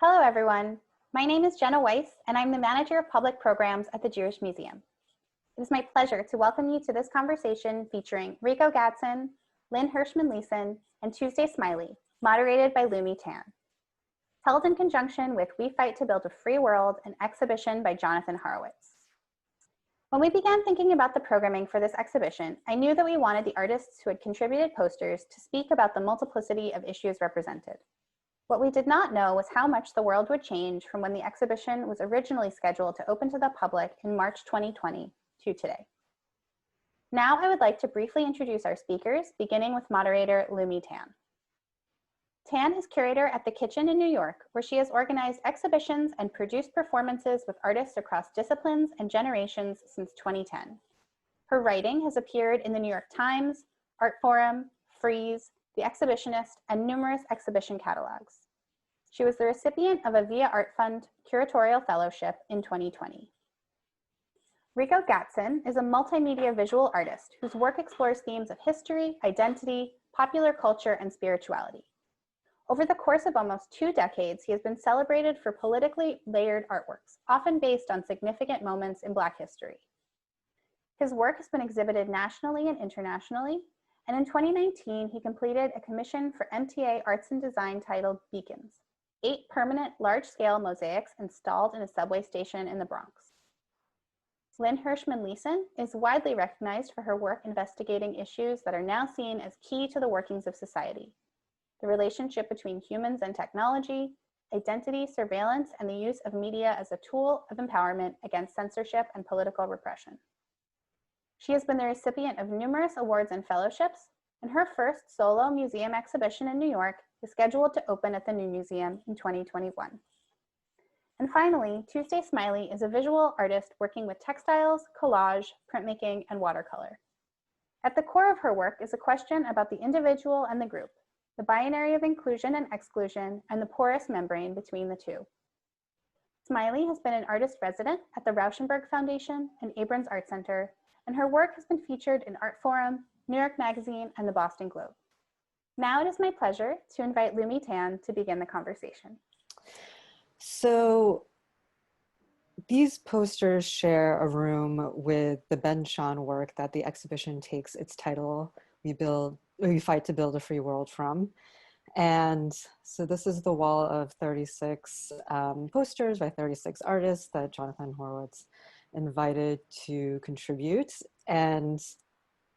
Hello, everyone. My name is Jenna Weiss, and I'm the Manager of Public Programs at the Jewish Museum. It is my pleasure to welcome you to this conversation featuring Rico Gatson, Lynn Hershman Leeson, and Tuesday Smillie, moderated by Lumi Tan. Held in conjunction with We Fight to Build a Free World, an exhibition by Jonathan Horowitz. When we began thinking about the programming for this exhibition, I knew that we wanted the artists who had contributed posters to speak about the multiplicity of issues represented. What we did not know was how much the world would change from when the exhibition was originally scheduled to open to the public in March 2020 to today. Now I would like to briefly introduce our speakers, beginning with moderator Lumi Tan. Tan is curator at The Kitchen in New York, where she has organized exhibitions and produced performances with artists across disciplines and generations since 2010. Her writing has appeared in the New York Times, Art Forum, Frieze, The Exhibitionist, and numerous exhibition catalogs. She was the recipient of a Via Art Fund curatorial fellowship in 2020. Rico Gatson is a multimedia visual artist whose work explores themes of history, identity, popular culture, and spirituality. Over the course of almost 2 decades, he has been celebrated for politically layered artworks, often based on significant moments in Black history. His work has been exhibited nationally and internationally, and in 2019, he completed a commission for MTA Arts and Design titled Beacons, 8 permanent large-scale mosaics installed in a subway station in the Bronx. Lynn Hirschman Leeson is widely recognized for her work investigating issues that are now seen as key to the workings of society: the relationship between humans and technology, identity, surveillance, and the use of media as a tool of empowerment against censorship and political repression. She has been the recipient of numerous awards and fellowships, and her first solo museum exhibition in New York is scheduled to open at the New Museum in 2021. And finally, Tuesday Smillie is a visual artist working with textiles, collage, printmaking, and watercolor. At the core of her work is a question about the individual and the group, the binary of inclusion and exclusion, and the porous membrane between the two. Smillie has been an artist resident at the Rauschenberg Foundation and Abrams Art Center, and her work has been featured in Art Forum, New York Magazine, and the Boston Globe. Now it is my pleasure to invite Lumi Tan to begin the conversation. So these posters share a room with the Ben Shahn work that the exhibition takes its title, We Fight to Build a Free World from. And so this is the wall of 36 posters by 36 artists that Jonathan Horowitz invited to contribute. And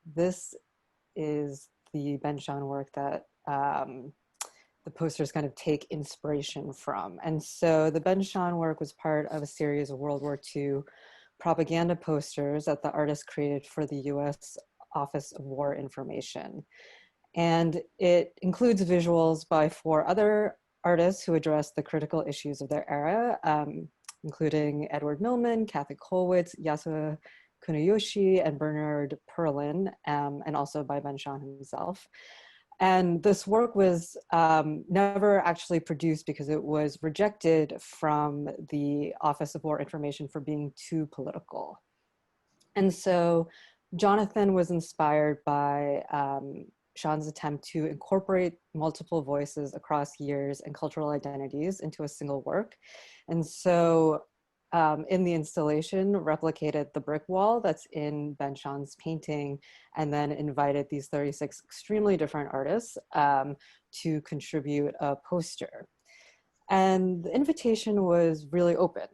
this is the Ben Shahn work that the posters kind of take inspiration from. And so the Ben Shahn work was part of a series of World War II propaganda posters that the artist created for the US Office of War Information. And it includes visuals by 4 other artists who address the critical issues of their era, including Edward Millman, Kathy Kollwitz, Yasuo Kunoyoshi, and Bernard Perlin, and also by Ben Shahn himself. And this work was never actually produced because it was rejected from the Office of War Information for being too political. And so Jonathan was inspired by Shawn's attempt to incorporate multiple voices across years and cultural identities into a single work. And so in the installation, replicated the brick wall that's in Ben Shahn's painting, and then invited these 36 extremely different artists to contribute a poster. And the invitation was really open.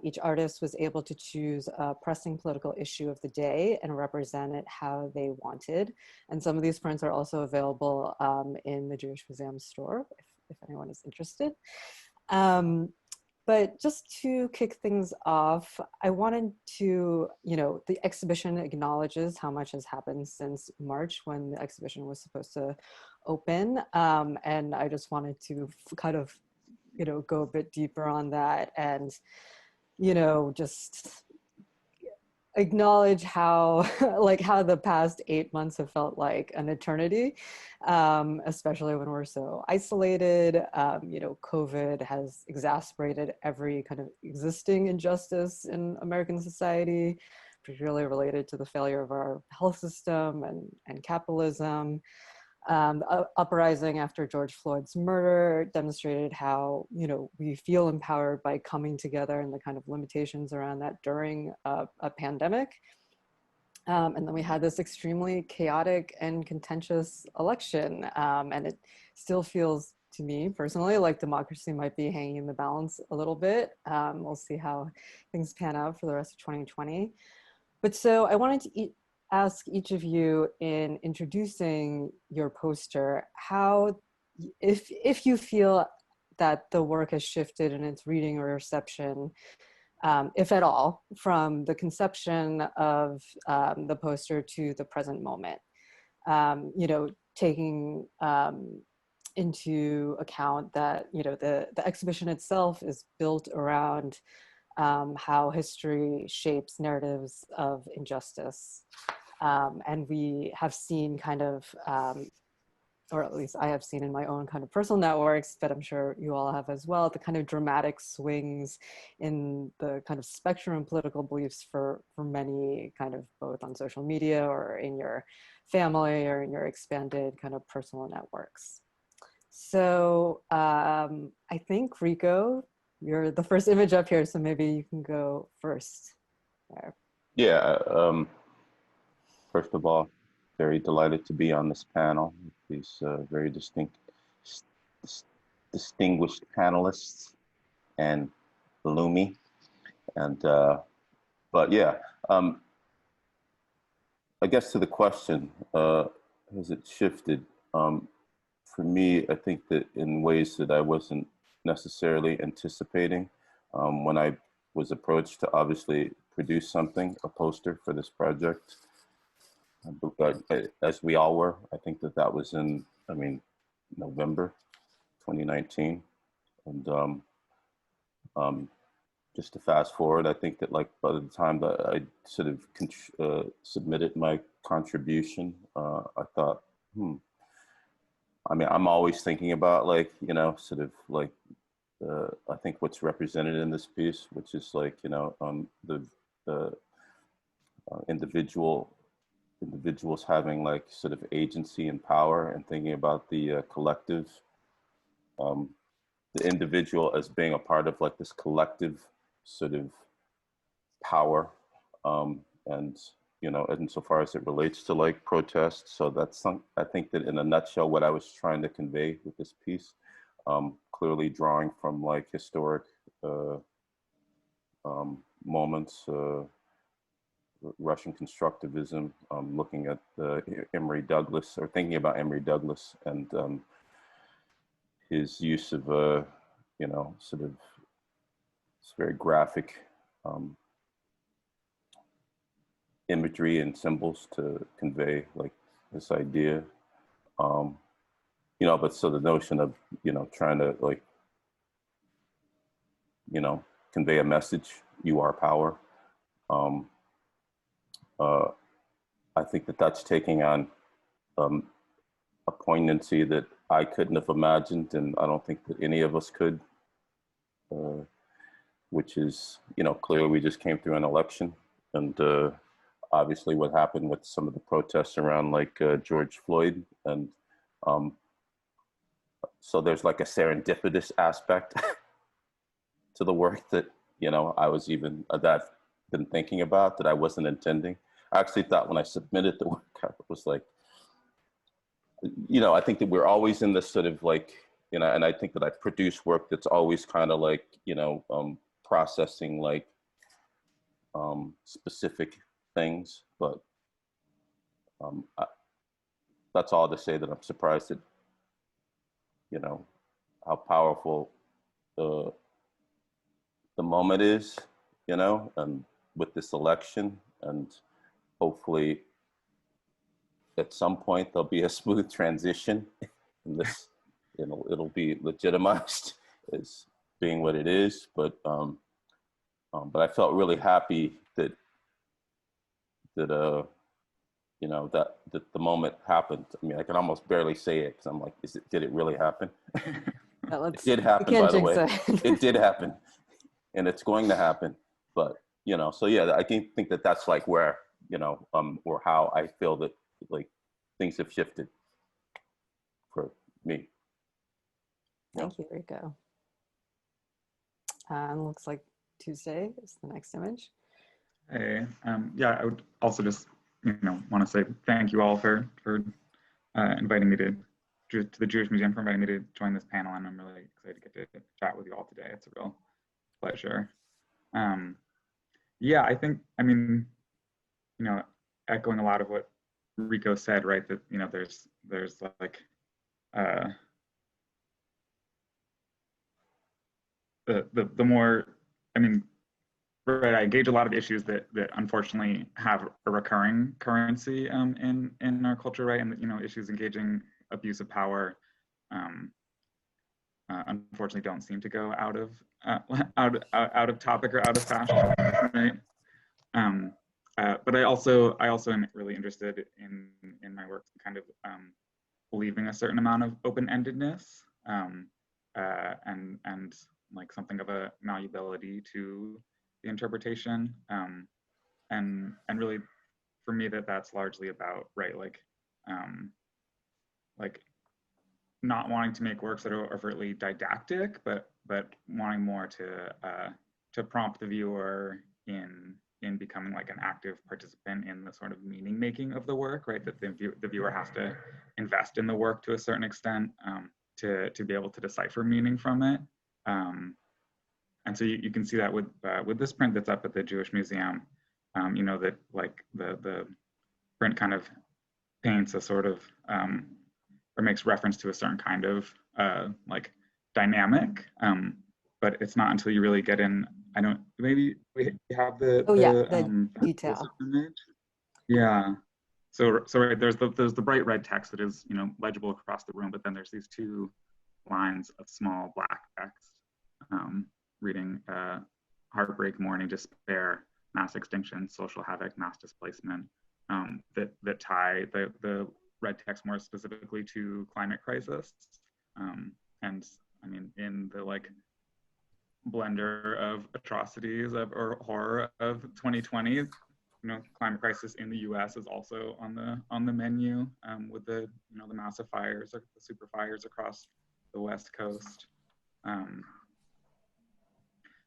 Each artist was able to choose a pressing political issue of the day and represent it how they wanted. And some of these prints are also available in the Jewish Museum store, if anyone is interested. But just to kick things off, I wanted to, the exhibition acknowledges how much has happened since March when the exhibition was supposed to open. And I just wanted to kind of, go a bit deeper on that and, just acknowledge how, how the past 8 months have felt like an eternity, especially when we're so isolated. COVID has exacerbated every kind of existing injustice in American society, particularly related to the failure of our health system and capitalism. uprising after George Floyd's murder demonstrated how, we feel empowered by coming together and the kind of limitations around that during a pandemic. And then we had this extremely chaotic and contentious election. And it still feels to me personally like democracy might be hanging in the balance a little bit. We'll see how things pan out for the rest of 2020. But so I wanted to ask each of you, in introducing your poster, how, if you feel that the work has shifted in its reading or reception, if at all, from the conception of the poster to the present moment. Taking into account that, the exhibition itself is built around how history shapes narratives of injustice. And we have seen kind of, or at least I have seen in my own kind of personal networks, but I'm sure you all have as well, the kind of dramatic swings in the kind of spectrum of political beliefs for many, kind of both on social media or in your family or in your expanded kind of personal networks. So I think, Rico, you're the first image up here, so maybe you can go first there. Yeah, first of all, very delighted to be on this panel with these very distinguished panelists and Lumi. And, but yeah, I guess to the question, has it shifted? For me, I think that in ways that I wasn't necessarily anticipating, when I was approached to obviously produce something, a poster for this project, as we all were. I think that was in, November 2019. And just to fast forward, I think that like by the time that I sort of submitted my contribution, I thought, I'm always thinking about like, sort of like, I think what's represented in this piece, which is like, the individuals having like sort of agency and power, and thinking about the collective, the individual as being a part of like this collective sort of power, and insofar as it relates to like protests. So that's I think that in a nutshell what I was trying to convey with this piece, clearly drawing from like historic moments, Russian constructivism, looking at Emory Douglas, or thinking about Emory Douglas and his use of sort of it's very graphic imagery and symbols to convey like this idea, but so the notion of trying to like convey a message, you are power. I think that that's taking on a poignancy that I couldn't have imagined, and I don't think that any of us could, which is, clearly we just came through an election, and obviously what happened with some of the protests around like George Floyd. And so there's like a serendipitous aspect to the work that, I was even, that I've been thinking about, that I wasn't intending. I actually thought when I submitted the work, I was like, I think that we're always in this sort of like, and I think that I produce work that's always kind of like, processing like specific things, but that's all to say that I'm surprised at, how powerful the moment is, and with this election, and hopefully at some point there'll be a smooth transition and this, it'll be legitimized as being what it is. But I felt really happy that the moment happened. I mean, I can almost barely say it because I'm like, did it really happen? It did happen, by the way. It did happen, and it's going to happen. But so yeah, I think that that's like where or how I feel that like things have shifted. me. Thank you, Rico. Looks like Tuesday is the next image. Hey, yeah, I would also just, want to say thank you all for inviting me to the Jewish Museum, for inviting me to join this panel, and I'm really excited to get to chat with you all today. It's a real pleasure. Yeah, I think, echoing a lot of what Rico said, right, that, there's like, the more, right, I engage a lot of issues that unfortunately have a recurring currency in our culture, right, and issues engaging abuse of power, unfortunately don't seem to go out of topic or out of fashion, right? But I also am really interested in my work, kind of leaving a certain amount of open-endedness and like something of a malleability to the interpretation, and really for me that's largely about, right, like not wanting to make works that are overtly didactic, but wanting more to prompt the viewer in becoming like an active participant in the sort of meaning making of the work, right? That the viewer has to invest in the work to a certain extent to be able to decipher meaning from it. And so you can see that with this print that's up at the Jewish Museum, that like the print kind of paints a sort of or makes reference to a certain kind of like dynamic, but it's not until you really get in. Maybe we have the detail image. Yeah. So right, there's the bright red text that is legible across the room, but then there's these two lines of small black text reading heartbreak, mourning, despair, mass extinction, social havoc, mass displacement, that tie the red text more specifically to climate crisis. And in the like blender of atrocities or horror of 2020, climate crisis in the U.S. is also on the menu, with the the massive fires, or the super fires across the West Coast.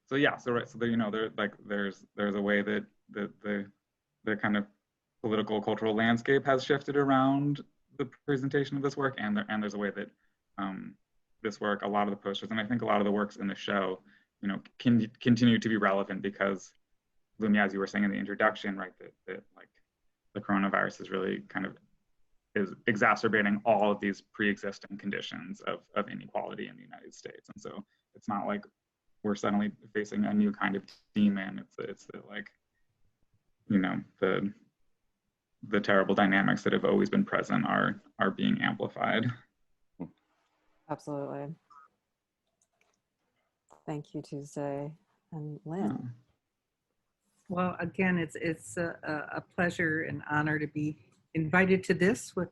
So yeah, so there, there's a way that the kind of political cultural landscape has shifted around the presentation of this work, and there's a way that this work, a lot of the posters, and I think a lot of the works in the show, can continue to be relevant because, Lumi, as you were saying in the introduction, right, that like the coronavirus is really kind of is exacerbating all of these pre-existing conditions of inequality in the United States, and so it's not like we're suddenly facing a new kind of demon. It's that, like, the terrible dynamics that have always been present are being amplified. Absolutely. Thank you, Tuesday. And Lynn. Well, again, it's a pleasure and honor to be invited to this with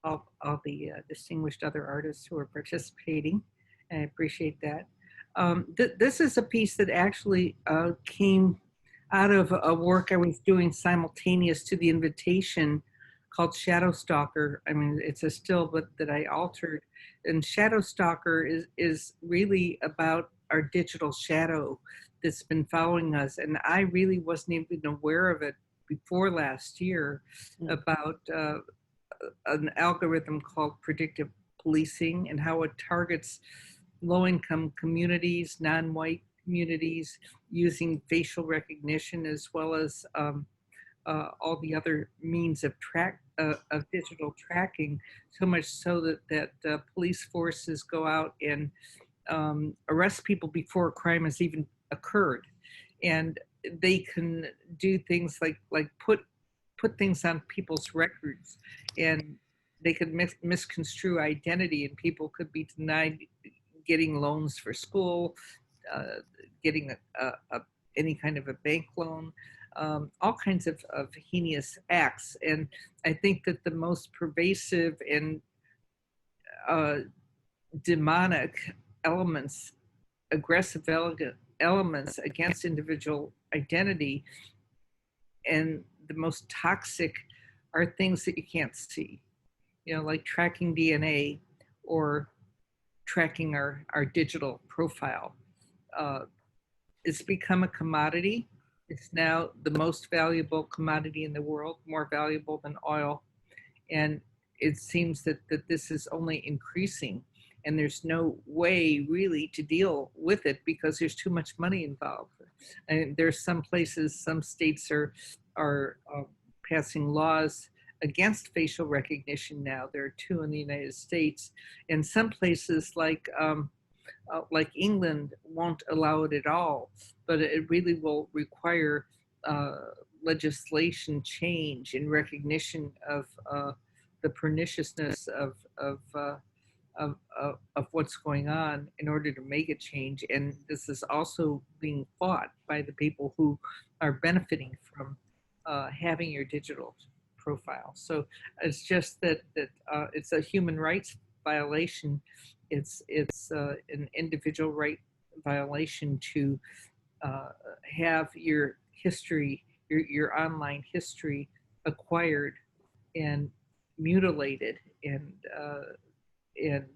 all the distinguished other artists who are participating. I appreciate that. This is a piece that actually came out of a work I was doing simultaneous to the invitation called Shadow Stalker. It's a still, but that I altered. And Shadow Stalker is really about our digital shadow that's been following us. And I really wasn't even aware of it before last year, about an algorithm called Predictive Policing and how it targets low-income communities, non-white communities, using facial recognition as well as all the other means of digital tracking, so much so that police forces go out and arrest people before a crime has even occurred, and they can do things like put things on people's records, and they could misconstrue identity, and people could be denied getting loans for school, getting any kind of a bank loan, all kinds of heinous acts. And I think that the most pervasive and demonic elements, aggressive elements against individual identity, and the most toxic are things that you can't see, like tracking DNA or tracking our digital profile. It's become a commodity. It's now the most valuable commodity in the world, more valuable than oil. And it seems that this is only increasing, and there's no way really to deal with it because there's too much money involved. And there's some places, some states are passing laws against facial recognition now. There are 2 in the United States, and some places like England won't allow it at all, but it really will require legislation change in recognition of the perniciousness of what's going on in order to make a change. And this is also being fought by the people who are benefiting from having your digital profile. So it's just that it's a human rights violation. It's an individual right violation to have your history, your online history acquired and mutilated and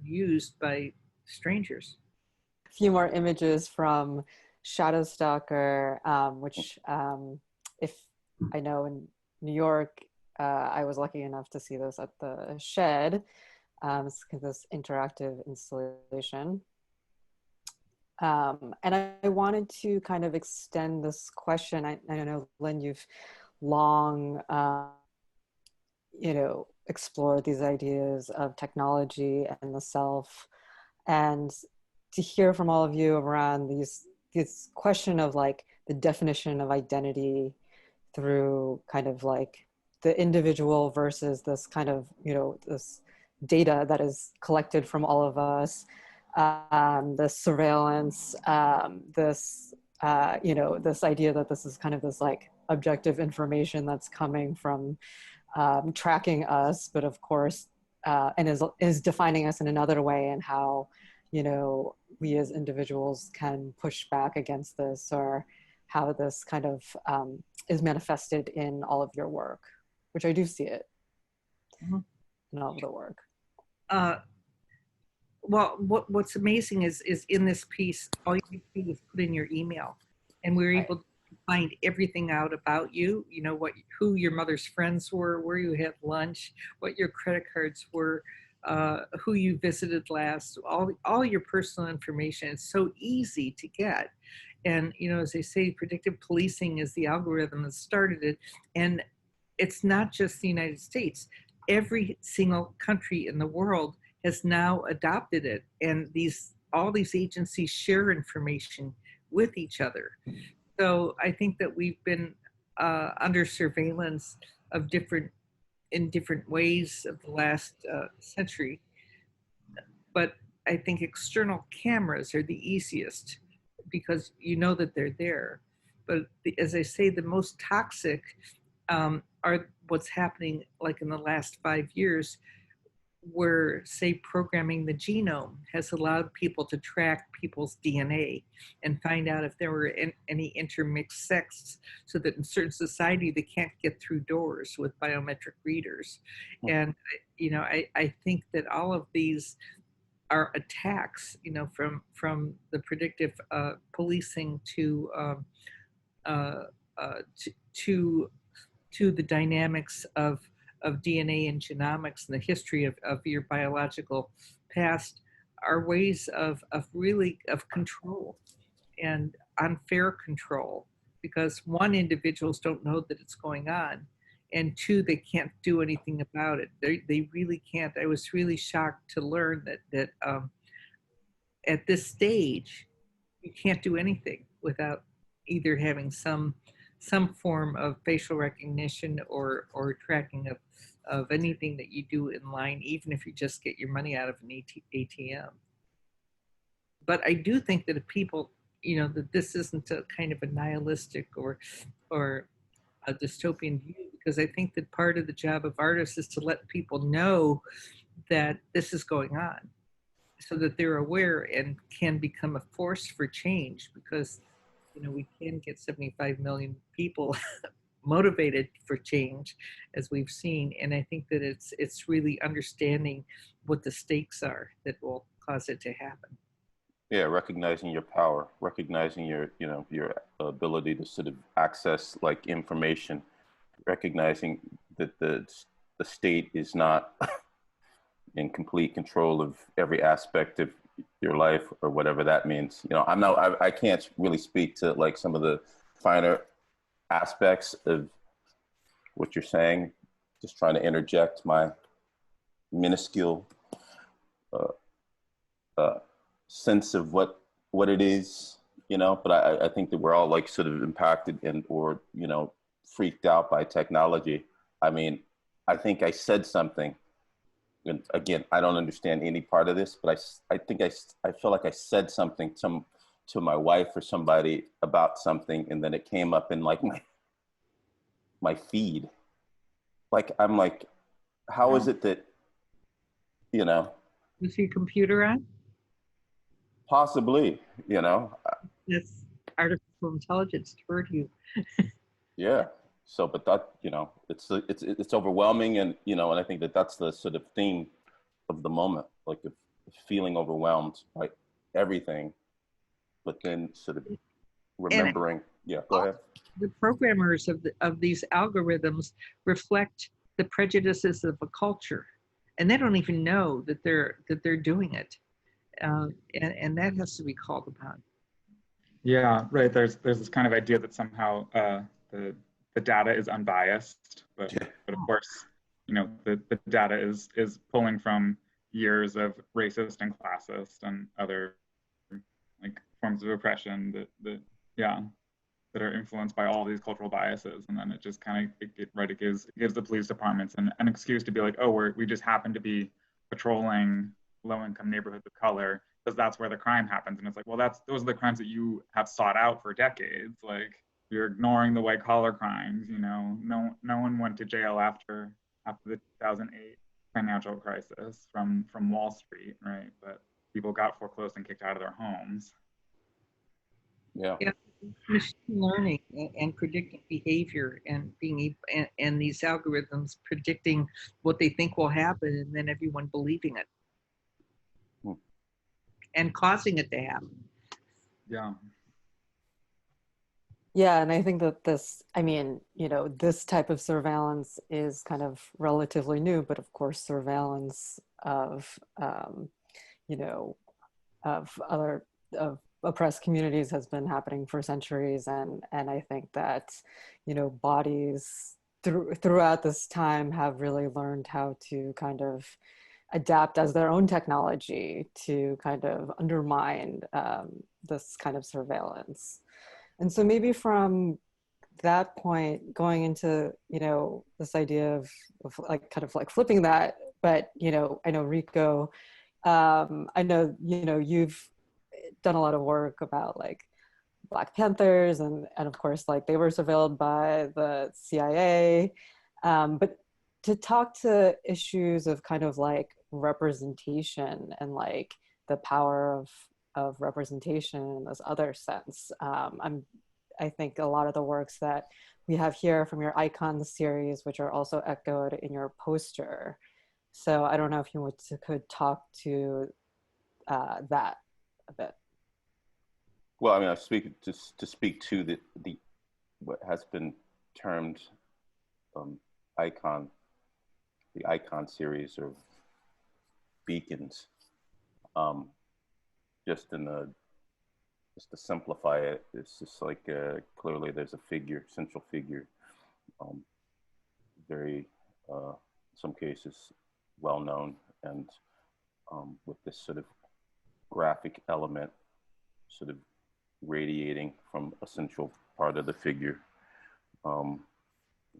used by strangers. A few more images from Shadow Stalker, which if I know in New York, I was lucky enough to see this at the Shed, this interactive installation. And I wanted to kind of extend this question. I know, Lynn, you've long, explored these ideas of technology and the self, and to hear from all of you around this question of like the definition of identity through kind of like the individual versus this kind of, this data that is collected from all of us, the surveillance, this idea that this is kind of this like objective information that's coming from tracking us, but of course, and is defining us in another way, and how, we as individuals can push back against this, or how this kind of is manifested in all of your work, which I do see it in all of the work. Well, what's amazing is in this piece, all you need to do is put in your email, and we're able to find everything out about you. Who your mother's friends were, where you had lunch, what your credit cards were, who you visited last, all your personal information. It's so easy to get. And, as they say, predictive policing is the algorithm that started it. And it's not just the United States. Every single country in the world has now adopted it. And all these agencies share information with each other. So I think that we've been under surveillance in different ways of the last century. But I think external cameras are the easiest because you know that they're there. But as I say, the most toxic are what's happening like in the last 5 years, where, say, programming the genome has allowed people to track people's DNA and find out if there were any intermixed sects, so that in certain society they can't get through doors with biometric readers. And I think that all of these are attacks, from the predictive policing to the dynamics of DNA and genomics and the history of your biological past, are ways of control and unfair control, because one, individuals don't know that it's going on, and two, they can't do anything about it. They really can't. I was really shocked to learn that at this stage, you can't do anything without either having some form of facial recognition or tracking of anything that you do in line, even if you just get your money out of an ATM. But I do think that if people, that this isn't a kind of a nihilistic or a dystopian view, because I think that part of the job of artists is to let people know that this is going on, so that they're aware and can become a force for change, because we can get 75 million people motivated for change, as we've seen. And I think that it's really understanding what the stakes are that will cause it to happen. Yeah, recognizing your power, recognizing your, you know, your ability to sort of access like information, recognizing that the state is not in complete control of every aspect of your life, or whatever that means. You know, I can't really speak to like some of the finer aspects of what you're saying. Just trying to interject my minuscule sense of what it is, you know. But I think that we're all like sort of impacted and, or, you know, freaked out by technology. I mean, I think I said something, and again, I don't understand any part of this, but I think I feel like I said something to my wife or somebody about something, and then it came up in like my feed. Like, I'm like, how is it that, you know? Was your computer on? Possibly, you know. That's artificial intelligence toward you. Yeah. So, but that, you know, it's overwhelming, and, you know, and I think that that's the sort of theme of the moment, like of feeling overwhelmed by everything, but then sort of remembering. Yeah, go ahead. The programmers of these algorithms reflect the prejudices of a culture, and they don't even know that they're doing it, and that has to be called upon. Yeah, right. There's this kind of idea that somehow the data is unbiased, but of course, you know, the data is pulling from years of racist and classist and other like forms of oppression that are influenced by all these cultural biases. And then it just kind of it gives the police departments an excuse to be like, oh, we just happen to be patrolling low-income neighborhoods of color because that's where the crime happens. And it's like, well, those are the crimes that you have sought out for decades. Like, you're ignoring the white collar crimes. You know, no one went to jail after the 2008 financial crisis from Wall Street, right? But people got foreclosed and kicked out of their homes. Yeah. Machine learning and predicting behavior, and being and these algorithms predicting what they think will happen, and then everyone believing it and causing it to happen. Yeah. Yeah, and I think that this, I mean, you know, this type of surveillance is kind of relatively new, but of course, surveillance of, you know, of oppressed communities has been happening for centuries, and I think that, you know, bodies throughout this time have really learned how to kind of adapt as their own technology to kind of undermine this kind of surveillance. And so maybe from that point, going into, you know, this idea of like kind of like flipping that, but, you know, I know Rico, I know, you know, you've done a lot of work about like Black Panthers, and of course, like they were surveilled by the CIA, but to talk to issues of kind of like representation and like the power of representation in this other sense. I think a lot of the works that we have here from your Icons series, which are also echoed in your poster. So I don't know if you could talk to that a bit. Well, I mean, I speak to the what has been termed icon, the Icon series of beacons. Just to simplify it, it's just like clearly there's a central figure, very in some cases well known, and with this sort of graphic element sort of radiating from a central part of the figure. In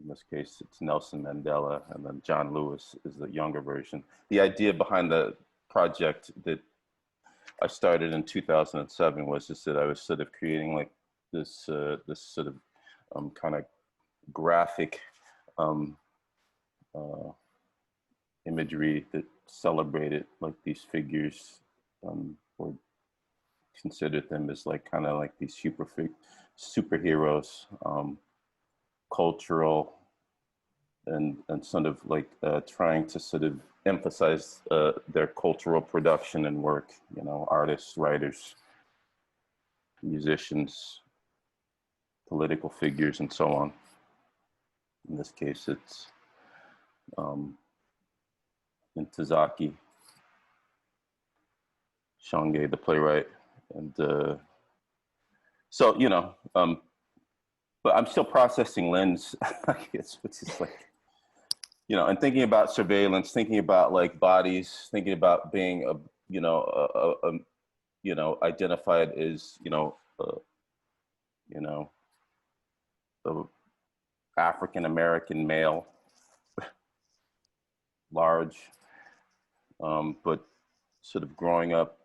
this case, it's Nelson Mandela, and then John Lewis is the younger version. The idea behind the project that I started in 2007 was just that I was sort of creating like this sort of kind of graphic imagery that celebrated like these figures, or considered them as like kind of like these superheroes, cultural and sort of like trying to sort of emphasize their cultural production and work, you know, artists, writers, musicians, political figures, and so on. In this case, it's Intozaki Shange, the playwright, and so, you know, but I'm still processing Lynn's, I guess, which is like, you know, and thinking about surveillance, thinking about like bodies, thinking about being a, you know, identified as, you know, the African American male, large, but sort of growing up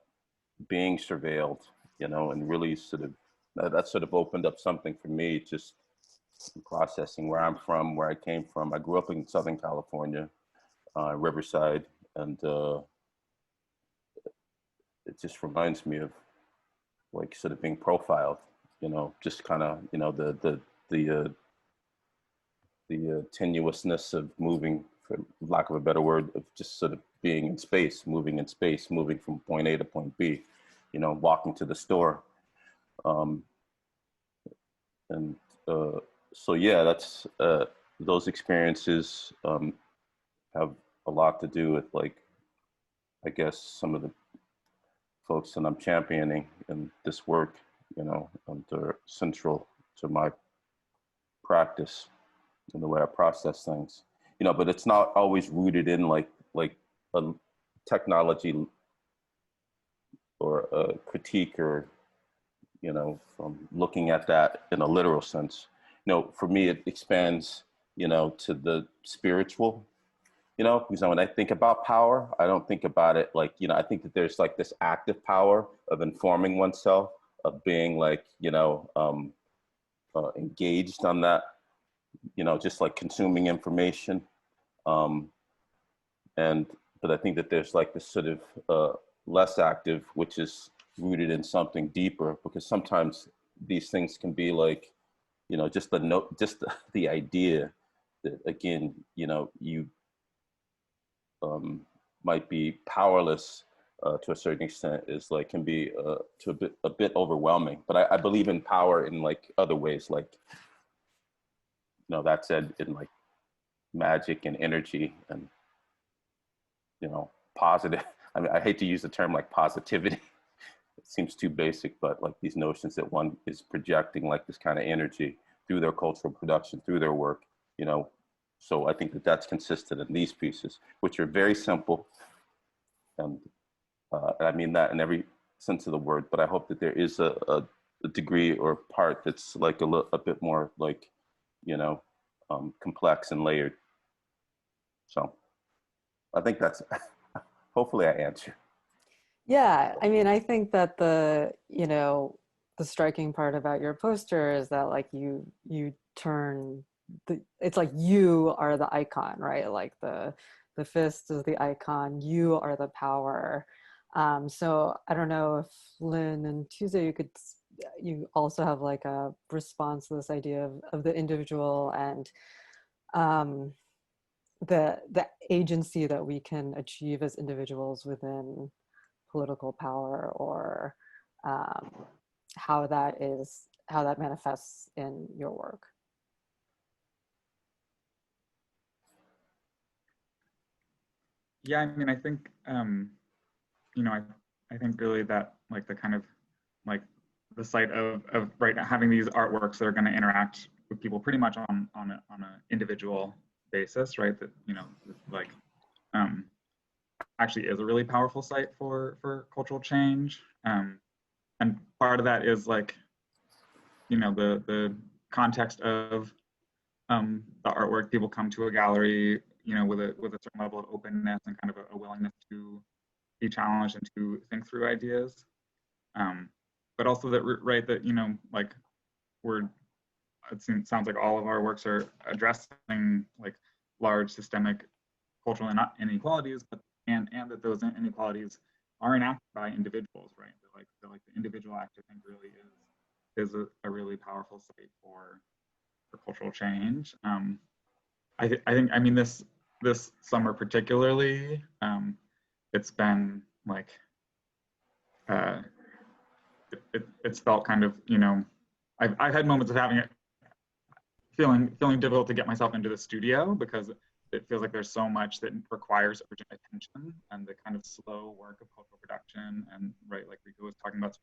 being surveilled, you know, and really sort of that sort of opened up something for me, just processing where I'm from, where I came from. I grew up in Southern California, Riverside, and it just reminds me of like sort of being profiled, you know, just kind of, you know, the tenuousness of moving, for lack of a better word, of just sort of being in space, moving from point A to point B, you know, walking to the store. So yeah, that's those experiences have a lot to do with, like, I guess some of the folks that I'm championing in this work, you know, and they're central to my practice and the way I process things, you know, but it's not always rooted in like a technology or a critique, or, you know, from looking at that in a literal sense. You know, for me, it expands, you know, to the spiritual, you know, because when I think about power, I don't think about it like, you know, I think that there's like this active power of informing oneself, of being like, you know, engaged on that, you know, just like consuming information. But I think that there's like this sort of less active, which is rooted in something deeper, because sometimes these things can be like, you know, just the note, just the idea that, again, you know, you might be powerless to a certain extent, is like, can be a bit overwhelming. But I believe in power in like other ways, like, you know, that said, in like magic and energy and, you know, positive. I mean, I hate to use the term like positivity. It seems too basic, but like these notions that one is projecting like this kind of energy through their cultural production, through their work, you know. So I think that that's consistent in these pieces, which are very simple. And I mean that in every sense of the word, but I hope that there is a degree or part that's like a bit more like, you know, complex and layered. So I think that's, hopefully I answer. Yeah, I mean, I think that you know, the striking part about your poster is that like you turn it's like you are the icon, right? Like the fist is the icon, you are the power. So I don't know if Lynn and Tuesday, you also have like a response to this idea of the individual and the agency that we can achieve as individuals within political power, or how that manifests in your work. Yeah, I mean, I think, you know, I think really that like the kind of like the sight of right now having these artworks that are going to interact with people pretty much on an individual basis, right? That, you know, like actually is a really powerful site for cultural change. And part of that is like, you know, the context of the artwork. People come to a gallery, you know, with a certain level of openness and kind of a willingness to be challenged and to think through ideas. But also that, right, that, you know, like it sounds like all of our works are addressing like large systemic cultural inequalities, but and that those inequalities are enacted by individuals, right? Like the individual act, I think, really is a really powerful site for cultural change. I think, I mean, this summer particularly, it's been like, it's felt kind of, you know, I've had moments of having it, feeling difficult to get myself into the studio because it feels like there's so much that requires urgent attention, and the kind of slow work of cultural production, and right, like Rico was talking about,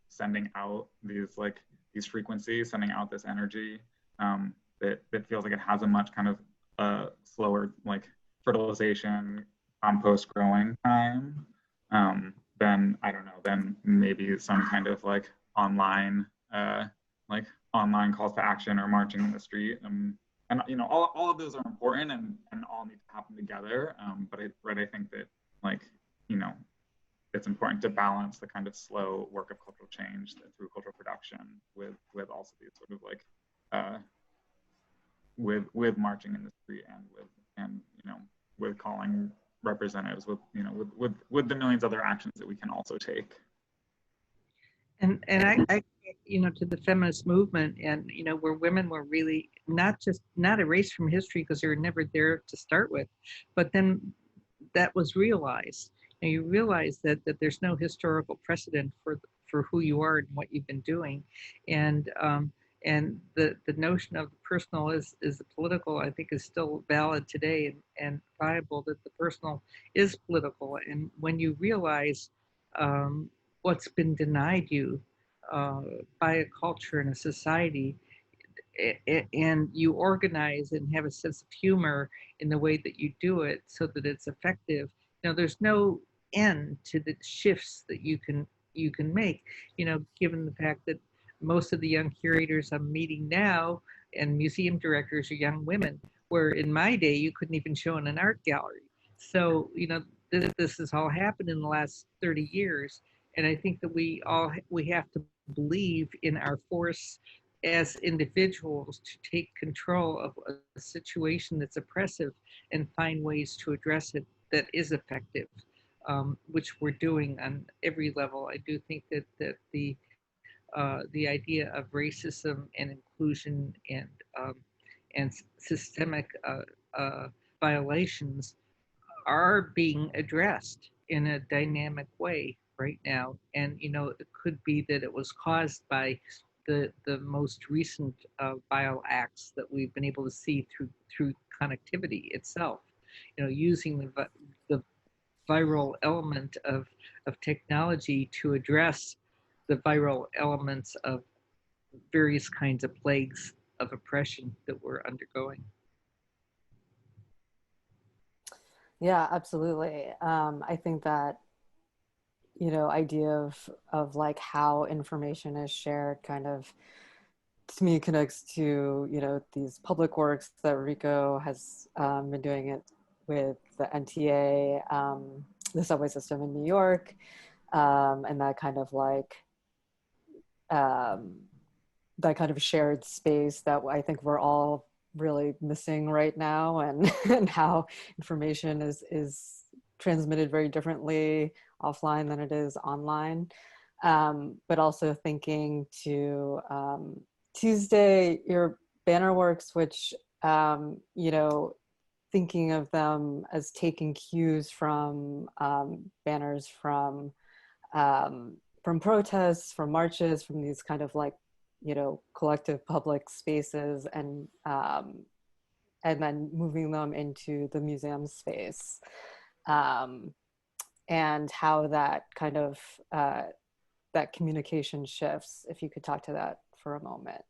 sending out these frequencies, sending out this energy, that feels like it has a much kind of slower like fertilization, compost growing time, than, I don't know, than maybe some kind of like online calls to action or marching in the street. And you know, all of those are important and all need to happen together. But I think that, like, you know, it's important to balance the kind of slow work of cultural change through cultural production with also these sort of like with marching in the street, and you know, with calling representatives, with, you know, with the millions of other actions that we can also take. And I, you know, to the feminist movement, and, you know, where women were really not erased from history because they were never there to start with, but then that was realized. And you realize that there's no historical precedent for who you are and what you've been doing, and the notion of the personal is the political, I think, is still valid today and viable, that the personal is political. And when you realize what's been denied you by a culture and a society, and you organize and have a sense of humor in the way that you do it so that it's effective, you know, there's no end to the shifts that you can make, you know, given the fact that most of the young curators I'm meeting now and museum directors are young women, where in my day you couldn't even show in an art gallery. So, you know, this has all happened in the last 30 years. And I think that we have to believe in our force as individuals to take control of a situation that's oppressive and find ways to address it that is effective, which we're doing on every level. I do think that the idea of racism and inclusion and systemic violations are being addressed in a dynamic way right now. And, you know, it could be that it was caused by the most recent vile acts that we've been able to see through connectivity itself. You know, using the viral element of technology to address the viral elements of various kinds of plagues of oppression that we're undergoing. Yeah, absolutely. I think that, you know, idea of like how information is shared kind of, to me, connects to, you know, these public works that Rico has been doing it with the NTA, the subway system in New York, and that kind of like, that kind of shared space that I think we're all really missing right now, and how information is transmitted very differently offline than it is online. But also thinking to Tuesday, your banner works, which, you know, thinking of them as taking cues from banners from protests, from marches, from these kind of like, you know, collective public spaces, and then moving them into the museum space, and how that kind of that communication shifts. If you could talk to that for a moment.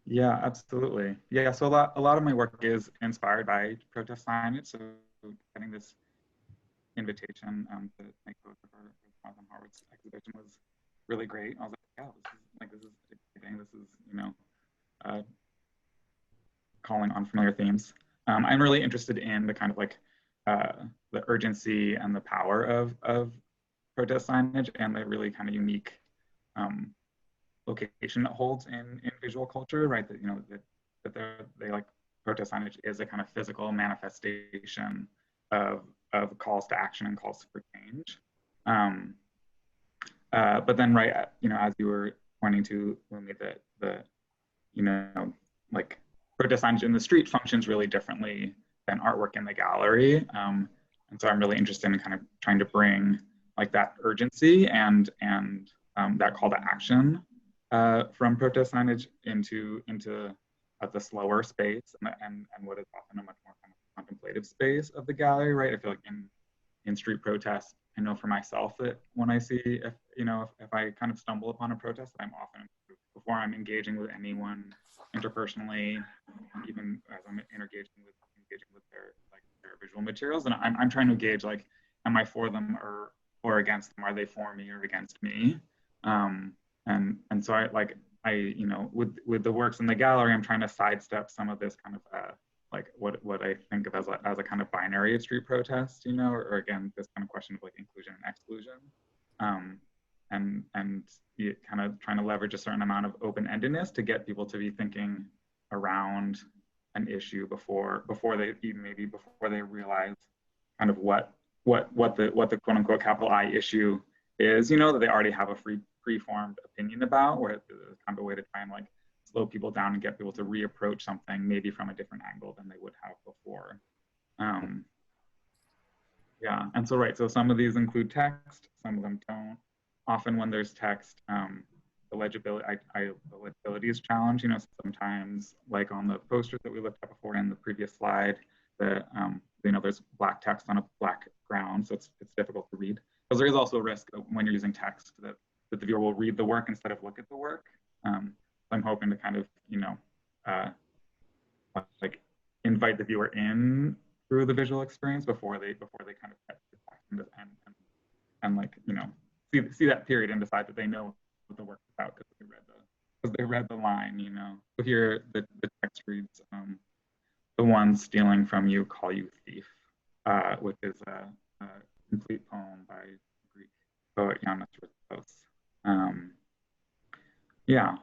Yeah, absolutely. Yeah, so a lot of my work is inspired by protest signage. So getting this invitation to make photos for Jonathan Horowitz exhibition was really great. I was like, yeah, this is exciting. This is, you know, calling on familiar themes. I'm really interested in the kind of like the urgency and the power of protest signage, and the really kind of unique location it holds in visual culture, right? That, you know, that they like, protest signage is a kind of physical manifestation of calls to action and calls for change. But then, right, you know, as you were pointing to, Lumi, the you know, like protest signage in the street functions really differently than artwork in the gallery. And so I'm really interested in kind of trying to bring like that urgency and that call to action from protest signage into the slower space and what is often a much more kind of contemplative space of the gallery, right? I feel like in street protests, I know for myself that when I see, if I kind of stumble upon a protest, I'm often, before I'm engaging with anyone interpersonally, even as I'm engaging with their visual materials, and I'm trying to engage, like, am I for them or against them? Are they for me or against me? And so I with the works in the gallery, I'm trying to sidestep some of this kind of like what I think of as a kind of binary of street protest, or again, this kind of question of like inclusion and exclusion, and kind of trying to leverage a certain amount of open-endedness to get people to be thinking around an issue before they realize kind of what the quote unquote capital I issue is, that they already have a preformed opinion about, where it's kind of a way to try and like slow people down and get people to reapproach something maybe from a different angle than they would have before. Yeah, and so some of these include text, some of them don't. Often when there's text, the legibility is challenged. Sometimes, like on the posters that we looked at before in the previous slide, there's black text on a black ground, so it's difficult to read. Because there is also a risk when you're using text that the viewer will read the work instead of look at the work. I'm hoping to kind of, like invite the viewer in through the visual experience before they kind of get to the text and like, see that period and decide that they know what the work is about because they read the line, So here the text reads, "The ones stealing from you call you thief," which is a complete poem by Greek poet Yannis Ritsos. Yeah,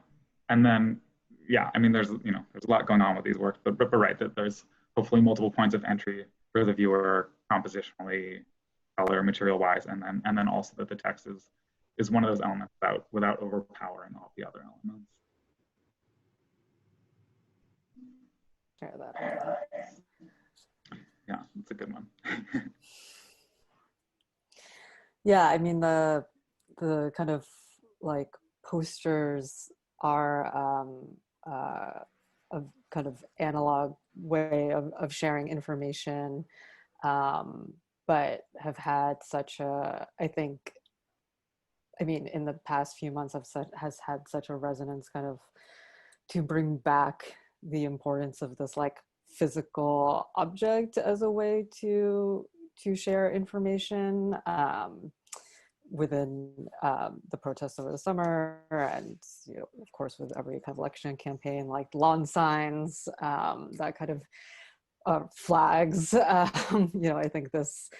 and then there's a lot going on with these works, but right, that there's hopefully multiple points of entry for the viewer, compositionally, color, material wise, and then also that the text is one of those elements without overpowering all the other elements. Share that. Yeah, it's a good one. Yeah, I mean the kind of like posters are a kind of analog way of sharing information, but have had such a, in the past few months has had such a resonance kind of to bring back the importance of this like physical object as a way to share information within the protests over the summer, and of course with every kind of election campaign, like lawn signs, that kind of flags. I think this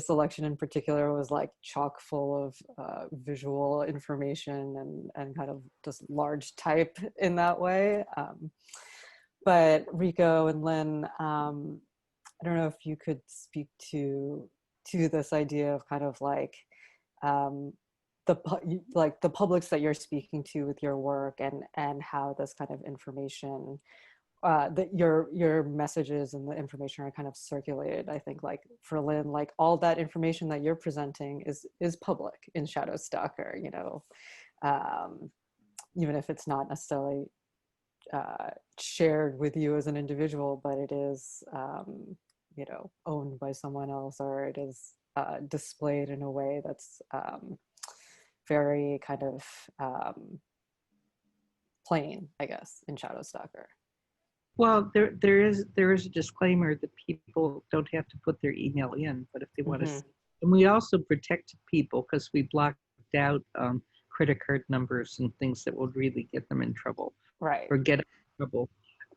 election in particular was like chock full of visual information and kind of just large type in that way. But Rico and Lynn, I don't know if you could speak to this idea of kind of like the publics that you're speaking to with your work, and how this kind of information, that your messages and the information are kind of circulated. I think like for Lynn, like all that information that you're presenting is public in Shadow Stalker, even if it's not necessarily shared with you as an individual, but it is owned by someone else, or it is displayed in a way that's very kind of plain, I guess, in Shadow Stalker. Well, there is a disclaimer that people don't have to put their email in, but if they want to, and we also protect people because we blocked out credit card numbers and things that would really get them in trouble, right, or get in trouble.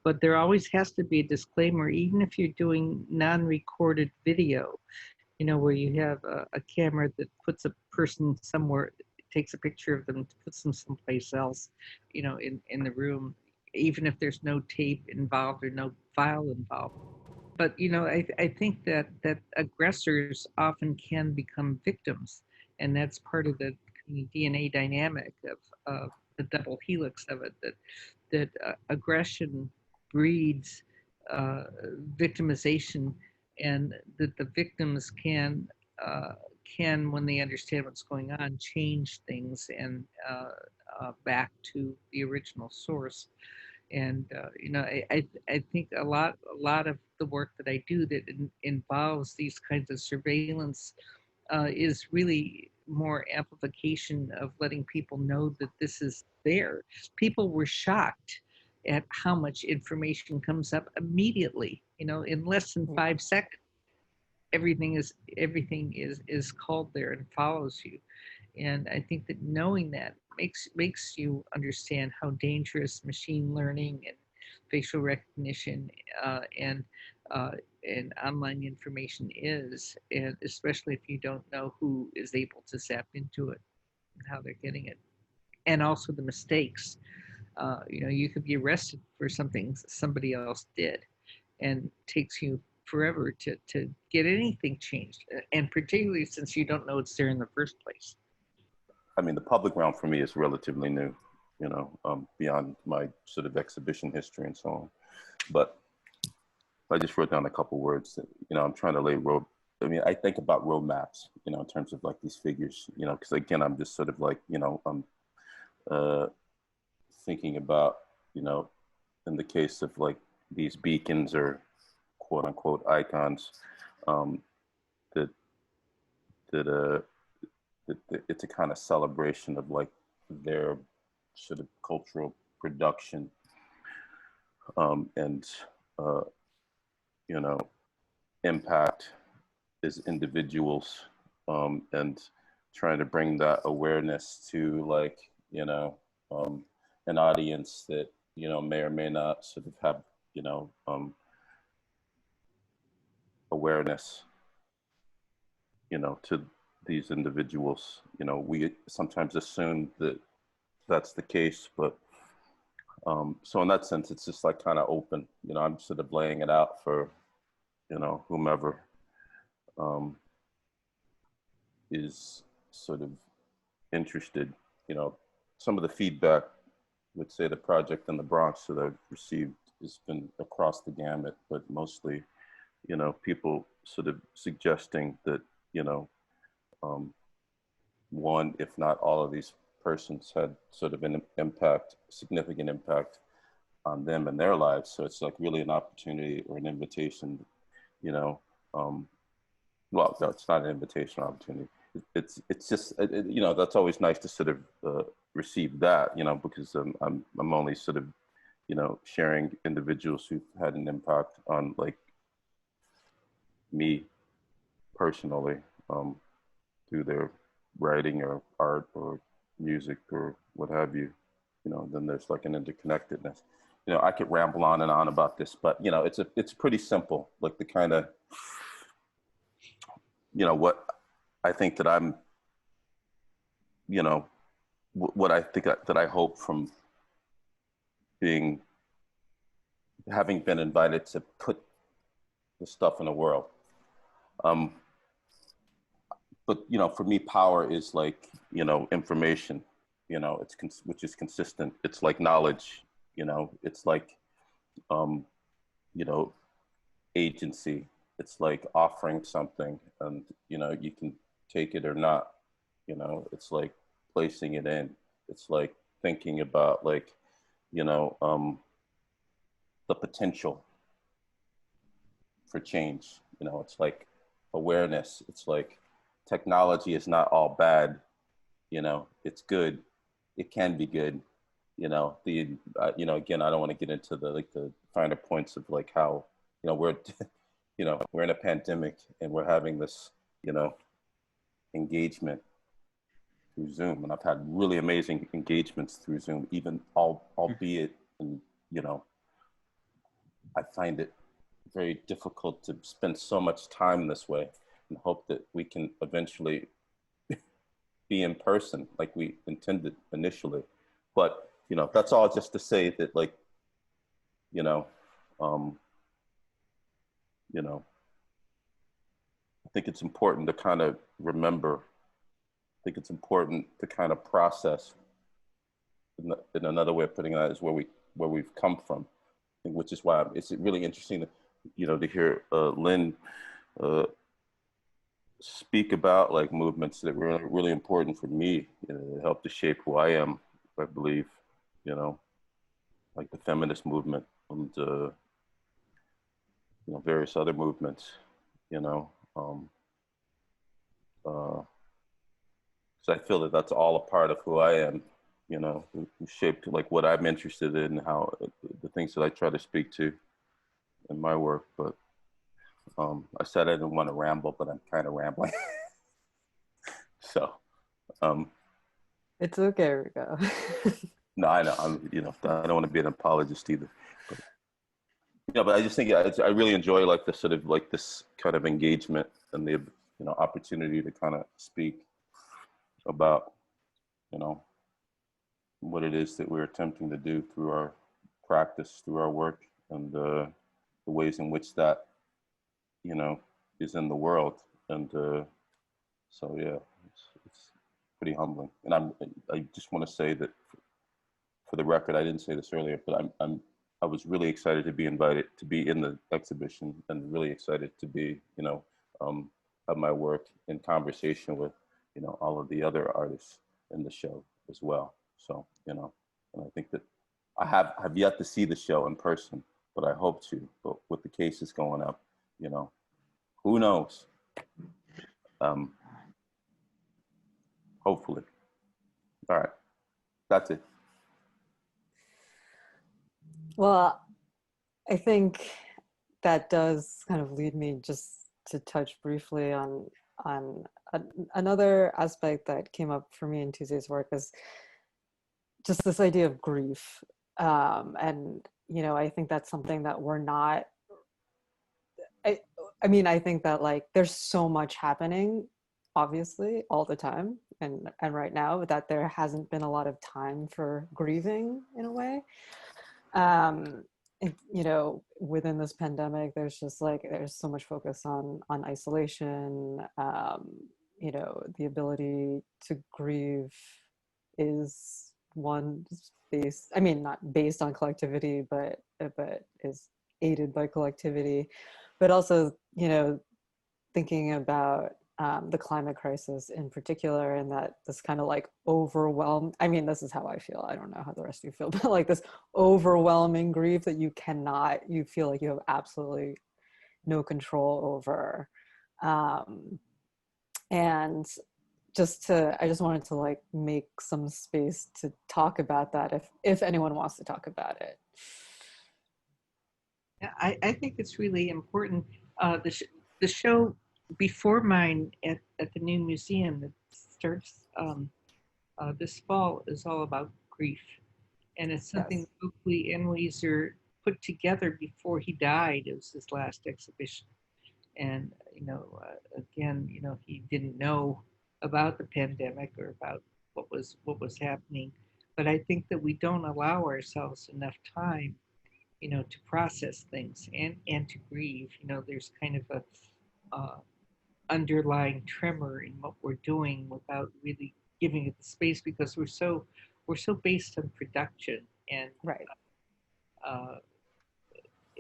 But there always has to be a disclaimer, even if you're doing non-recorded video, where you have a camera that puts a person somewhere, takes a picture of them, puts them someplace else, in the room, even if there's no tape involved or no file involved. But, I think that aggressors often can become victims, and that's part of the DNA dynamic of the double helix of it, that aggression breeds victimization, and that the victims can, when they understand what's going on, change things and back to the original source. And I think a lot of the work that I do that involves these kinds of surveillance is really more amplification of letting people know that this is there. People were shocked at how much information comes up immediately. In less than 5 seconds, everything is called there and follows you. And I think that knowing that makes you understand how dangerous machine learning and facial recognition and online information is, and especially if you don't know who is able to zap into it and how they're getting it, and also the mistakes. You could be arrested for something somebody else did, and it takes you forever to get anything changed, and particularly since you don't know it's there in the first place. I mean, the public realm for me is relatively new, beyond my sort of exhibition history and so on. But I just wrote down a couple words that, I'm trying to lay I think about roadmaps, in terms of like these figures, because again, I'm just sort of like, I'm thinking about, in the case of like these beacons or quote unquote icons, that it's a kind of celebration of like their sort of cultural production, and impact as individuals, and trying to bring that awareness to like an audience that may or may not sort of have awareness to these individuals. We sometimes assume that that's the case, but so in that sense, it's just like kind of open. I'm sort of laying it out for whomever is sort of interested. Some of the feedback, let's say the project in the Bronx that I've received has been across the gamut, but mostly people sort of suggesting that one, if not all of these persons had sort of an impact, significant impact on them and their lives. So it's like really an opportunity or an invitation, well, no, it's not an invitation or opportunity. It's just, that's always nice to sort of receive that, because I'm only sort of, sharing individuals who've had an impact on like me personally, through their writing or art or music or what have you. Then there's like an interconnectedness. I could ramble on and on about this, but it's pretty simple. Like the kind of, what I think that I'm, what I think that I hope from having been invited to put the stuff in the world. But for me, power is like information. Which is consistent. It's like knowledge. It's like agency. It's like offering something, and you can take it or not. It's like placing it in. It's like thinking about like the potential for change. It's like awareness. It's like technology is not all bad. It's good. It can be good. Again, I don't want to get into the finer points of like how we're we're in a pandemic and we're having this engagement through Zoom, and I've had really amazing engagements through Zoom, even albeit, and I find it very difficult to spend so much time this way, and hope that we can eventually be in person like we intended initially. But that's all just to say that like I think it's important to kind of remember. I think it's important to kind of process. And another way of putting that is where we've come from. which is why it's really interesting to hear Lynn speak about like movements that were really important for me, that helped to shape who I am, I believe, like the feminist movement and various other movements, so I feel that that's all a part of who I am, who shaped like what I'm interested in, how the things that I try to speak to in my work. But I said I didn't want to ramble, but I'm kind of rambling. So it's okay, Rico. no, I know I don't want to be an apologist either. But I just think I really enjoy like the sort of like this kind of engagement and the opportunity to kind of speak about what it is that we're attempting to do through our practice, through our work, and the ways in which that is in the world. And so yeah, it's pretty humbling. And I just want to say that for the record, I didn't say this earlier, but I was really excited to be invited to be in the exhibition, and really excited to be have my work in conversation with all of the other artists in the show as well. So and I think that I have yet to see the show in person, but I hope to. But with the cases going up, who knows? Hopefully. All right, that's it. Well, I think that does kind of lead me just to touch briefly on another aspect that came up for me in Tuesday's work, is just this idea of grief. And I think that's something that we're not. I mean, I think that like there's so much happening, obviously, all the time, and right now, that there hasn't been a lot of time for grieving in a way. Within this pandemic, there's so much focus on isolation. The ability to grieve is one based, I mean, not based on collectivity, but is aided by collectivity, but also, thinking about the climate crisis in particular, and that this kind of like overwhelm, I mean, this is how I feel, I don't know how the rest of you feel, but like this overwhelming grief that you feel like you have absolutely no control over. And I just wanted to like make some space to talk about that if anyone wants to talk about it. Yeah, I think it's really important. The show before mine at the new museum that starts this fall is all about grief. And it's something Yes. hopefully Enweiser put together before he died. It was his last exhibition. And, again, he didn't know about the pandemic or about what was happening. But I think that we don't allow ourselves enough time, to process things and to grieve. There's kind of a underlying tremor in what we're doing without really giving it the space, because we're so based on production and Right.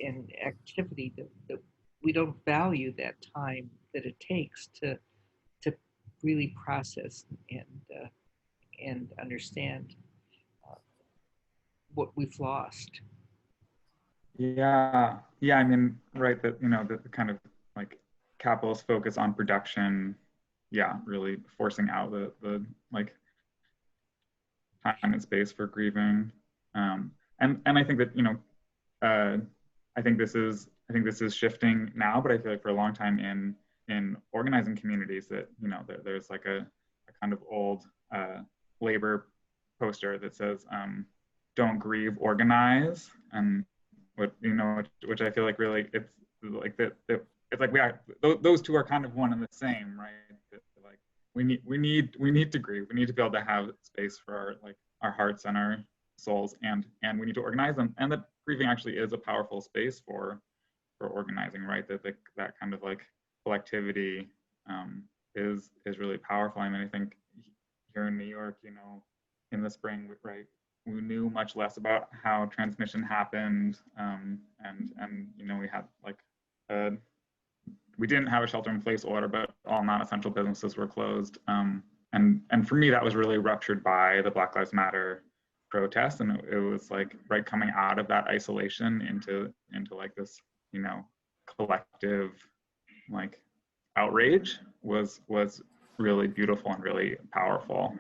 and activity that we don't value that time that it takes to really process and understand what we've lost. Yeah, I mean, right, that the kind of like capitalist focus on production, really forcing out the like time and space for grieving. And I think that I think this is shifting now, but I feel like for a long time in organizing communities that there's like a kind of old labor poster that says don't grieve, organize. And which I feel like really it's like that it's like those two are kind of one and the same, right? Like we need to grieve. We need to be able to have space for our hearts and our souls, and we need to organize them. And that grieving actually is a powerful space for organizing, right? That kind of like collectivity is really powerful. I mean, I think here in New York, in the spring, right, we knew much less about how transmission happened, and you know, we had like we didn't have a shelter-in-place order, but all non-essential businesses were closed. And for me, that was really ruptured by the Black Lives Matter protests, and it was like right coming out of that isolation into like this, you know, collective like outrage was really beautiful and really powerful.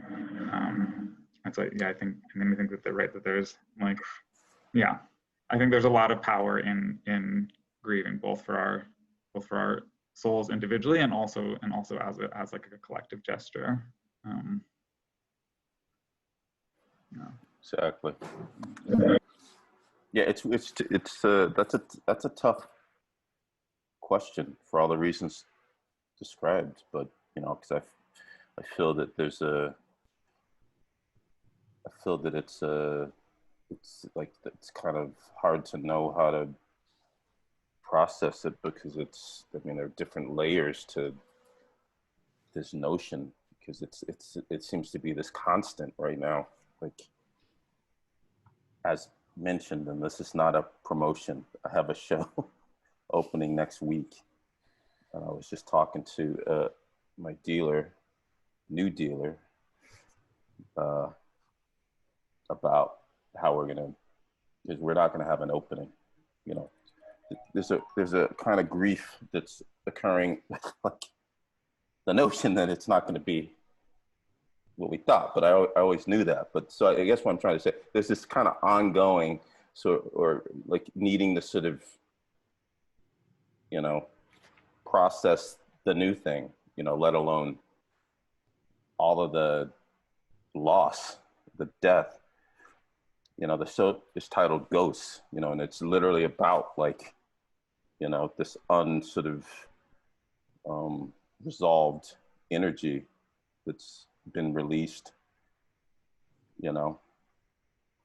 And so yeah, I think that they're right, that there's like, yeah, I think there's a lot of power in grieving, both for our souls individually and also as like a collective gesture. Yeah. Exactly. Yeah, that's a tough question for all the reasons described, but you know, because I feel that it's like it's kind of hard to know how to process it, because there are different layers to this notion, because it seems to be this constant right now, like as mentioned, and this is not a promotion, I have a show opening next week, and I was just talking to my new dealer, about how because we're not gonna have an opening. You know, there's a kind of grief that's occurring, like the notion that it's not gonna be what we thought, but I always knew that. But so I guess what I'm trying to say, there's this kind of ongoing, or like needing to sort of, you know, process the new thing, you know, let alone all of the loss, the death. You know, the show is titled Ghosts, you know, and it's literally about like, you know, this resolved energy that's been released, you know,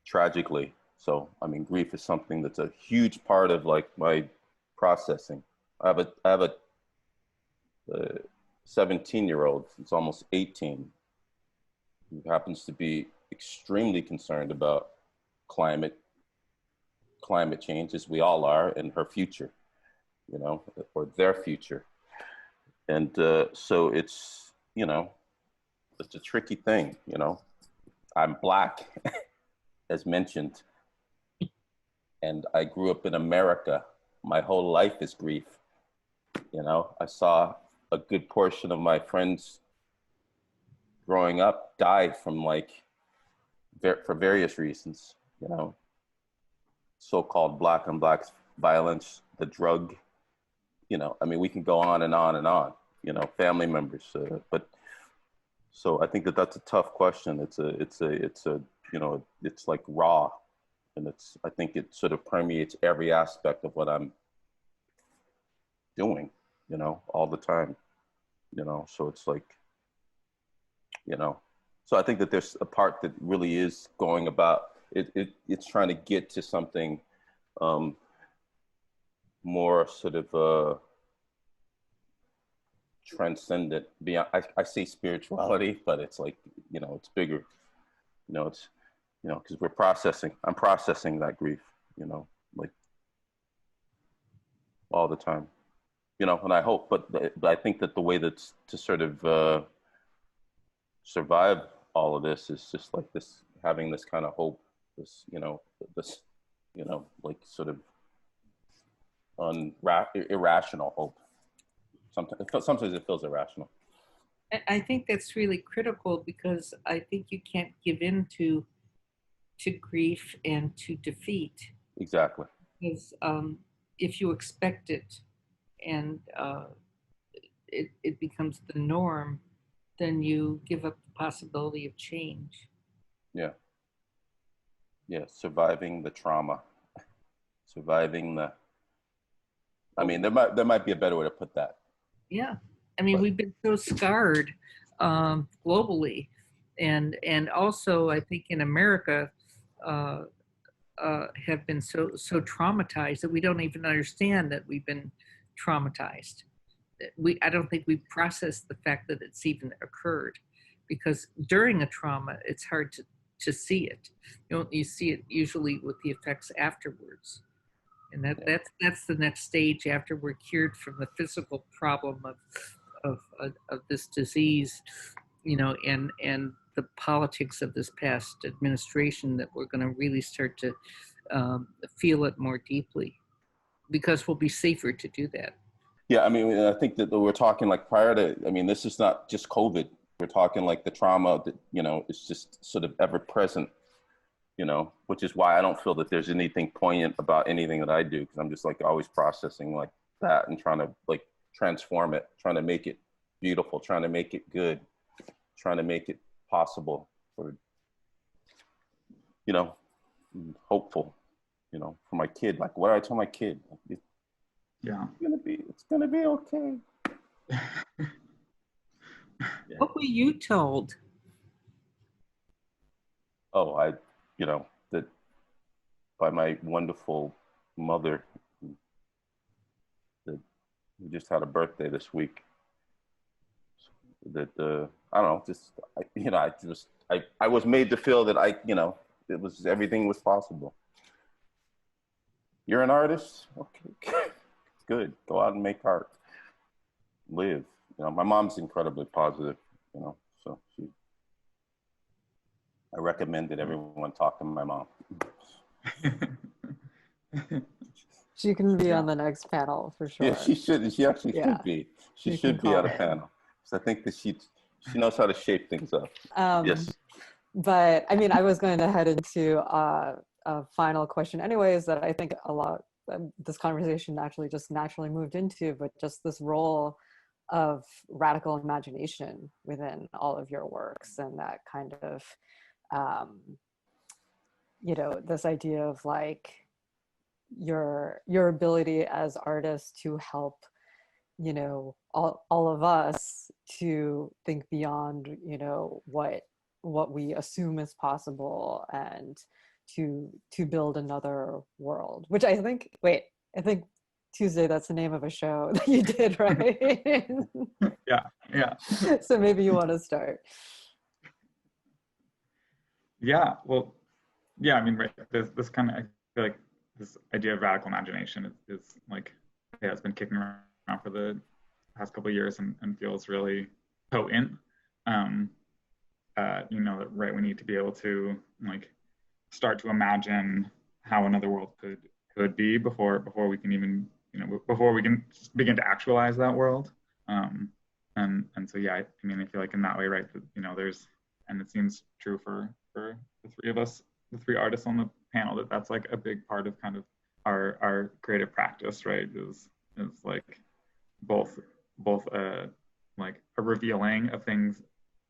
tragically. So, I mean, grief is something that's a huge part of like my processing. I have a 17-year-old, it's almost 18, who happens to be extremely concerned about climate change, as we all are, and her future, you know, or their future. And so it's, you know, it's a tricky thing, you know. I'm Black, as mentioned, and I grew up in America. My whole life is grief. You know, I saw a good portion of my friends growing up die from like, for various reasons, you know, so-called Black on Black violence, the drug, you know, I mean, we can go on and on and on, you know, family members, but so I think that that's a tough question. It's a, you know, it's like raw, and I think it sort of permeates every aspect of what I'm doing, you know, all the time, you know, so it's like, you know, so I think that there's a part that really is going about it's trying to get to something more sort of transcendent, beyond, I say spirituality, but it's like, you know, it's bigger, you know, it's, you know, because I'm processing that grief, you know, like all the time, you know, and I hope, but I think that the way that's to sort of survive all of this is just like this, having this kind of hope, this, you know, like sort of irrational hope. Sometimes it feels irrational. I think that's really critical, because I think you can't give in to grief and to defeat. Exactly. Because if you expect it and it becomes the norm, then you give up the possibility of change. Yeah. Yeah, surviving the trauma, surviving the, I mean, there might be a better way to put that. Yeah, I mean, we've been so scarred globally, and also I think in America have been so traumatized that we don't even understand that we've been traumatized. I don't think we process the fact that it's even occurred, because during a trauma it's hard to see it. You see it usually with the effects afterwards. And that's the next stage after we're cured from the physical problem of this disease, and the politics of this past administration, that we're going to really start to feel it more deeply, because we'll be safer to do that. Yeah, I mean, I think that we're talking like prior to, I mean, this is not just COVID. We're talking like the trauma that, is just sort of ever present, which is why I don't feel that there's anything poignant about anything that I do, because I'm just like always processing like that and trying to like transform it, trying to make it beautiful, trying to make it good, trying to make it possible for, hopeful, for my kid. Like, what do I tell my kid? Like, Yeah. It's gonna be okay. Yeah. What were you told? Oh, that by my wonderful mother, that we just had a birthday this week. That I don't know, I was made to feel that everything was possible. You're an artist? Okay. Good. Go out and make art. Live. My mom's incredibly positive, so I recommend that everyone talk to my mom. She can be on the next panel for sure. Yeah, she should. She actually should be. She should be at a panel. So I think that she knows how to shape things up. Yes. But I mean, I was going to head into a final question anyways, that I think a lot this conversation actually just naturally moved into, but just this role of radical imagination within all of your works, and that kind of this idea of like your ability as artists to help all of us to think beyond what we assume is possible, and to build another world, which I think Tuesday, that's the name of a show that you did, right? Yeah. So maybe you want to start. Yeah, well, yeah, I mean, right, this kind of, I feel like this idea of radical imagination is like, it's been kicking around for the past couple of years, and feels really potent. Right, we need to be able to like start to imagine how another world could be before we can even, before we can begin to actualize that world. And so, yeah, I mean, I feel like in that way, right, there's, and it seems true for the three of us, the three artists on the panel, that's like a big part of kind of our creative practice, right, is like both like a revealing of things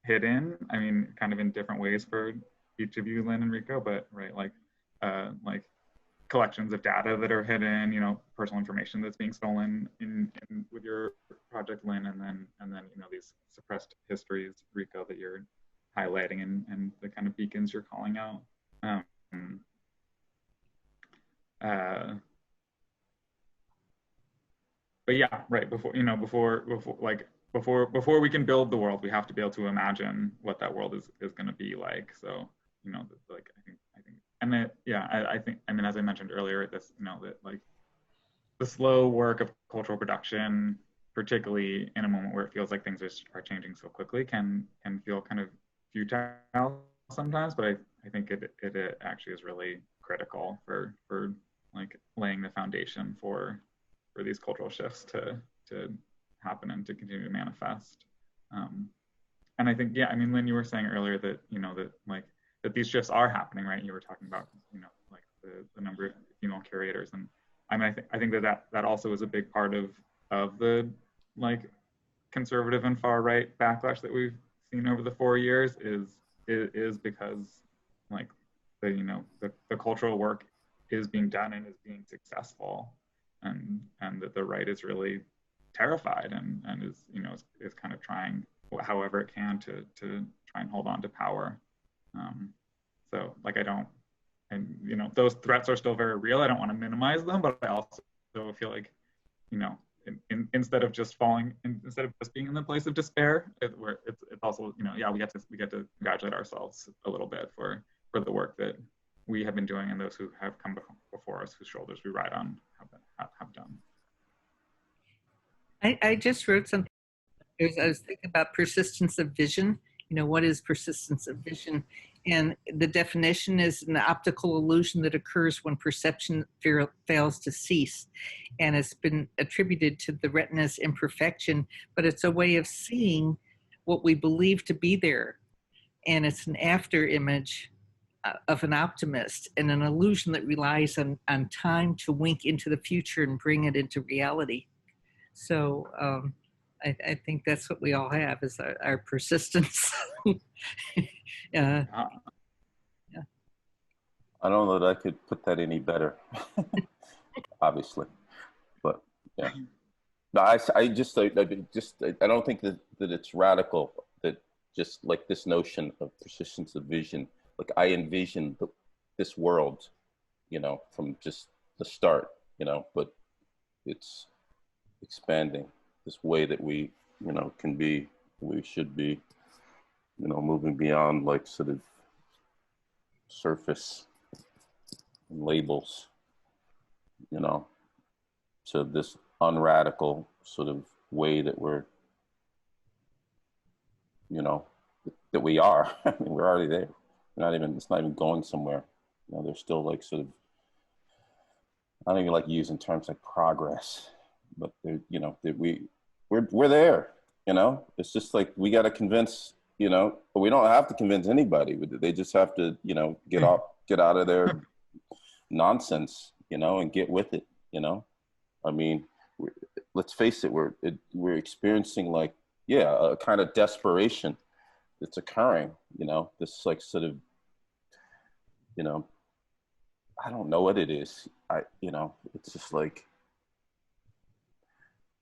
hidden, I mean, kind of in different ways for each of you, Lynn and Rico, but right, like collections of data that are hidden, personal information that's being stolen in with your project, Lynn, and then these suppressed histories, Rico, that you're highlighting, and the kind of beacons you're calling out. But yeah, right, before we can build the world, we have to be able to imagine what that world is going to be like. So, like I think, and then, yeah, I think, I mean, as I mentioned earlier, this, that like the slow work of cultural production, particularly in a moment where it feels like things are changing so quickly, can feel kind of futile sometimes. But I think it actually is really critical for like laying the foundation for these cultural shifts to happen and to continue to manifest. And I think, yeah, I mean, Lynn, you were saying earlier that, that these shifts are happening, right? You were talking about, like the number of female curators. And I mean, I think that also is a big part of the like conservative and far right backlash that we've seen over the 4 years is because like the cultural work is being done and is being successful, and that the right is really terrified and is kind of trying however it can to try and hold on to power. So like those threats are still very real. I don't want to minimize them, but I also feel like instead of just being in the place of despair, where it's also yeah, we get to congratulate ourselves a little bit for the work that we have been doing and those who have come before us, whose shoulders we ride on, have done. I just wrote something. I was thinking about persistence of vision. You know, what is persistence of vision? And the definition is an optical illusion that occurs when perception fails to cease. And it's been attributed to the retina's imperfection, but it's a way of seeing what we believe to be there. And it's an after image of an optimist and an illusion that relies on time to wink into the future and bring it into reality. So I think that's what we all have, is our persistence. Yeah. I don't know that I could put that any better, obviously, but yeah. No, I don't think that it's radical, that just like this notion of persistence of vision, like I envision this world, you know, from just the start, you know, but it's expanding this way that we, you know, can be, we should be, you know, moving beyond like sort of surface and labels, you know, to this unradical sort of way that we're, you know, that we are. I mean, we're already there. It's not even going somewhere. You know, there's still like sort of, I don't even like using terms like progress, but they're, you know, that we're there, you know. It's just like we got to convince, you know, but we don't have to convince anybody. They just have to, you know, get out of their nonsense, you know, and get with it, you know. I mean, let's face it, we're experiencing like, yeah, a kind of desperation that's occurring, you know, this like sort of, you know, I don't know what it is. You know, it's just like,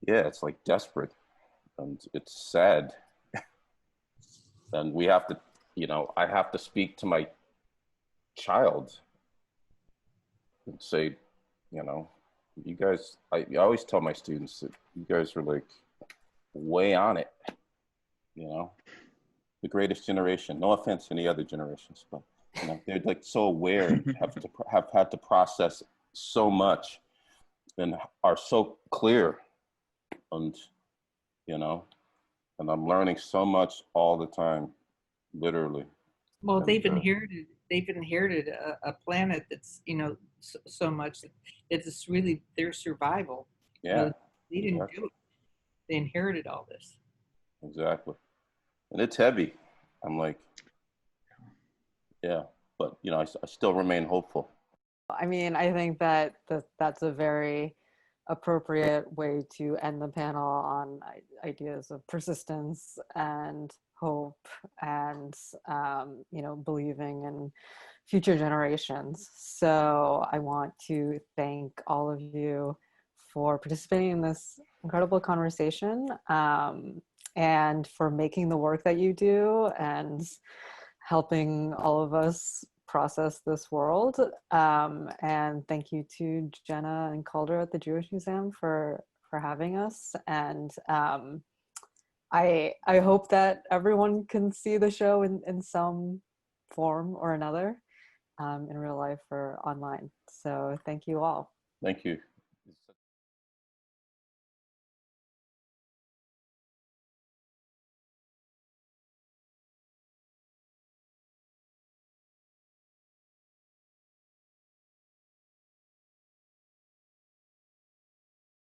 yeah, it's like desperate and it's sad. And we have to, you know, I have to speak to my child and say, you know, you guys, I always tell my students that you guys are like way on it, you know, the greatest generation. No offense to any other generations, but you know, they're like so aware and have had to process so much and are so clear, and you know, and I'm learning so much all the time, literally. Well, And, they've inherited a planet that's, you know, so much that it's really their survival. yeah, You know, they didn't exactly. do it. They inherited all this. Exactly. And it's heavy. I'm like, yeah, but you know, I still remain hopeful. I mean, I think that that's a very appropriate way to end the panel on ideas of persistence and hope and, you know, believing in future generations. So I want to thank all of you for participating in this incredible conversation, and for making the work that you do and helping all of us process this world. And thank you to Jenna and Calder at the Jewish Museum for having us. And I hope that everyone can see the show in some form or another, in real life or online. So thank you all. Thank you.